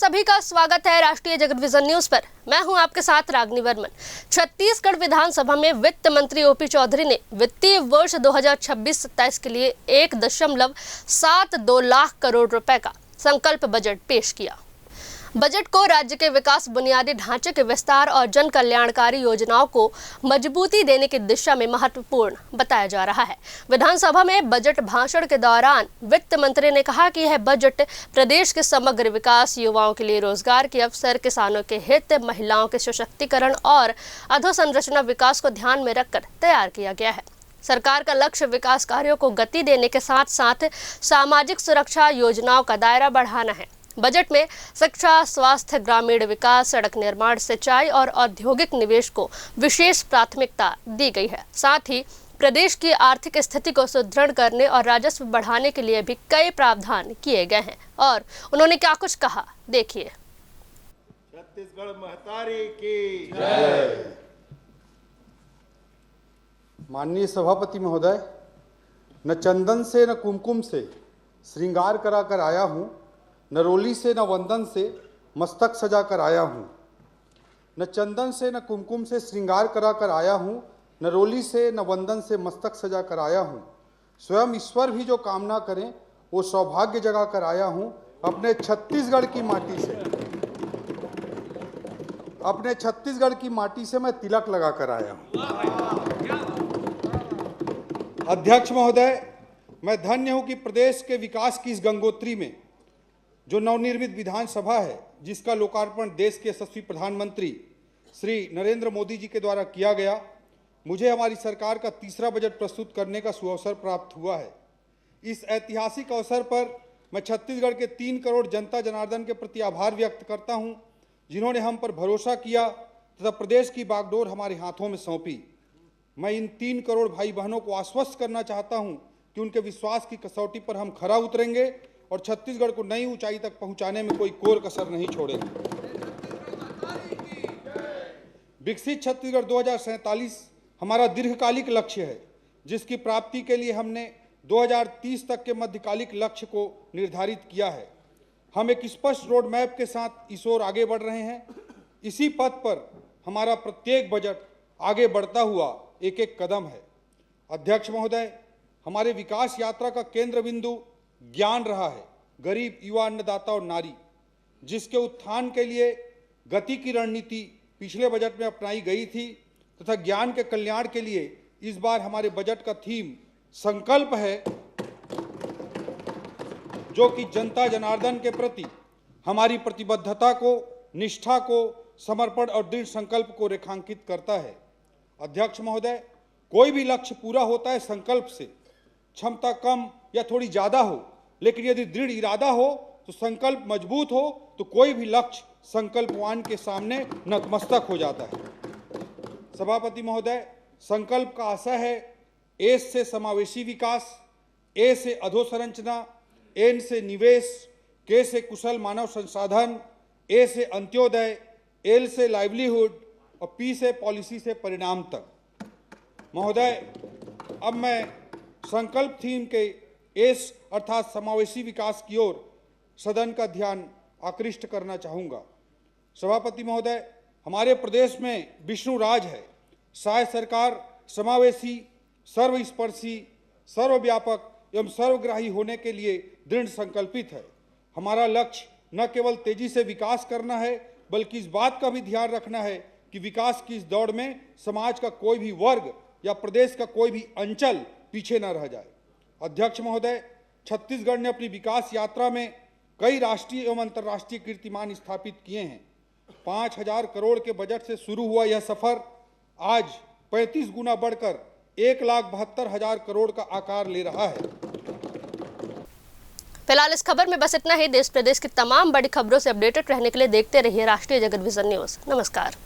सभी का स्वागत है राष्ट्रीय जगत विजन न्यूज पर। मैं हूं आपके साथ रागनी वर्मन। छत्तीसगढ़ विधानसभा में वित्त मंत्री ओपी चौधरी ने वित्तीय वर्ष 2026-27 के लिए 1.72 लाख करोड़ रुपए का संकल्प बजट पेश किया। बजट को राज्य के विकास, बुनियादी ढांचे के विस्तार और जन कल्याणकारी योजनाओं को मजबूती देने की दिशा में महत्वपूर्ण बताया जा रहा है। विधानसभा में बजट भाषण के दौरान वित्त मंत्री ने कहा कि यह बजट प्रदेश के समग्र विकास, युवाओं के लिए रोजगार के अवसर, किसानों के हित, महिलाओं के सशक्तिकरण और अधोसंरचना विकास को ध्यान में रखकर तैयार किया गया है। सरकार का लक्ष्य विकास कार्यों को गति देने के साथ साथ सामाजिक सुरक्षा योजनाओं का दायरा बढ़ाना है। बजट में शिक्षा, स्वास्थ्य, ग्रामीण विकास, सड़क निर्माण, सिंचाई और औद्योगिक निवेश को विशेष प्राथमिकता दी गई है। साथ ही प्रदेश की आर्थिक स्थिति को सुदृढ़ करने और राजस्व बढ़ाने के लिए भी कई प्रावधान किए गए हैं। और उन्होंने क्या कुछ कहा, देखिए। छत्तीसगढ़ महतारी की जय। माननीय सभापति महोदय, न चंदन से न कुमकुम से श्रृंगार करा कर आया हूँ, न रोली से न वंदन से मस्तक सजा कर आया हूँ। न चंदन से न कुमकुम से श्रृंगार करा कर आया हूँ, न रोली से न वंदन से मस्तक सजा कर आया हूँ। स्वयं ईश्वर भी जो कामना करें वो सौभाग्य जगा कर आया हूँ। अपने छत्तीसगढ़ की माटी से मैं तिलक लगा कर आया हूँ। अध्यक्ष महोदय, मैं धन्य हूँ कि प्रदेश के विकास की इस गंगोत्री में जो नवनिर्मित विधानसभा है, जिसका लोकार्पण देश के यशस्वी प्रधानमंत्री श्री नरेंद्र मोदी जी के द्वारा किया गया, मुझे हमारी सरकार का तीसरा बजट प्रस्तुत करने का सुअवसर प्राप्त हुआ है। इस ऐतिहासिक अवसर पर मैं छत्तीसगढ़ के 3 करोड़ जनता जनार्दन के प्रति आभार व्यक्त करता हूं, जिन्होंने हम पर भरोसा किया तथा प्रदेश की बागडोर हमारे हाथों में सौंपी। मैं इन 3 करोड़ भाई बहनों को आश्वस्त करना चाहता हूं कि उनके विश्वास की कसौटी पर हम खरा उतरेंगे और छत्तीसगढ़ को नई ऊंचाई तक पहुंचाने में कोई कोर कसर नहीं छोड़ेंगे। विकसित छत्तीसगढ़ 2047 हमारा दीर्घकालिक लक्ष्य है, जिसकी प्राप्ति के लिए हमने 2030 तक के मध्यकालिक लक्ष्य को निर्धारित किया है। हम एक स्पष्ट रोड मैप के साथ इस ओर आगे बढ़ रहे हैं। इसी पथ पर हमारा प्रत्येक बजट आगे बढ़ता हुआ एक एक कदम है। अध्यक्ष महोदय, हमारे विकास यात्रा का केंद्र बिंदु ज्ञान रहा है। गरीब, युवा, अन्नदाता और नारी, जिसके उत्थान के लिए गति की रणनीति पिछले बजट में अपनाई गई थी तथा ज्ञान के कल्याण के लिए इस बार हमारे बजट का थीम संकल्प है, जो कि जनता जनार्दन के प्रति हमारी प्रतिबद्धता को, निष्ठा को, समर्पण और दृढ़ संकल्प को रेखांकित करता है। अध्यक्ष महोदय, कोई भी लक्ष्य पूरा होता है संकल्प से। क्षमता कम या थोड़ी ज़्यादा हो, लेकिन यदि दृढ़ इरादा हो तो संकल्प मजबूत हो तो कोई भी लक्ष्य संकल्पवान के सामने नतमस्तक हो जाता है। सभापति महोदय, संकल्प का आशय है ए से समावेशी विकास, ए से अधोसंरचना, एन से निवेश, के से कुशल मानव संसाधन, ए से अंत्योदय, एल से लाइवलीहुड और पी से पॉलिसी से परिणाम तक। महोदय, अब मैं संकल्प थीम के एस अर्थात समावेशी विकास की ओर सदन का ध्यान आकृष्ट करना चाहूँगा। सभापति महोदय, हमारे प्रदेश में विष्णु राज है। शायद सरकार समावेशी, सर्वस्पर्शी, सर्वव्यापक एवं सर्वग्राही होने के लिए दृढ़ संकल्पित है। हमारा लक्ष्य न केवल तेजी से विकास करना है, बल्कि इस बात का भी ध्यान रखना है कि विकास की इस दौड़ में समाज का कोई भी वर्ग या प्रदेश का कोई भी अंचल पीछे न रह जाए। अध्यक्ष महोदय, छत्तीसगढ़ ने अपनी विकास यात्रा में कई राष्ट्रीय एवं अंतर्राष्ट्रीय कीर्तिमान स्थापित किए हैं। 5,000 करोड़ के बजट से शुरू हुआ यह सफर आज 35 गुना बढ़कर 1,72,000 करोड़ का आकार ले रहा है। फिलहाल इस खबर में बस इतना ही। देश प्रदेश की तमाम बड़ी खबरों से अपडेटेड रहने के लिए देखते रहिए राष्ट्रीय जगत विजन न्यूज। नमस्कार।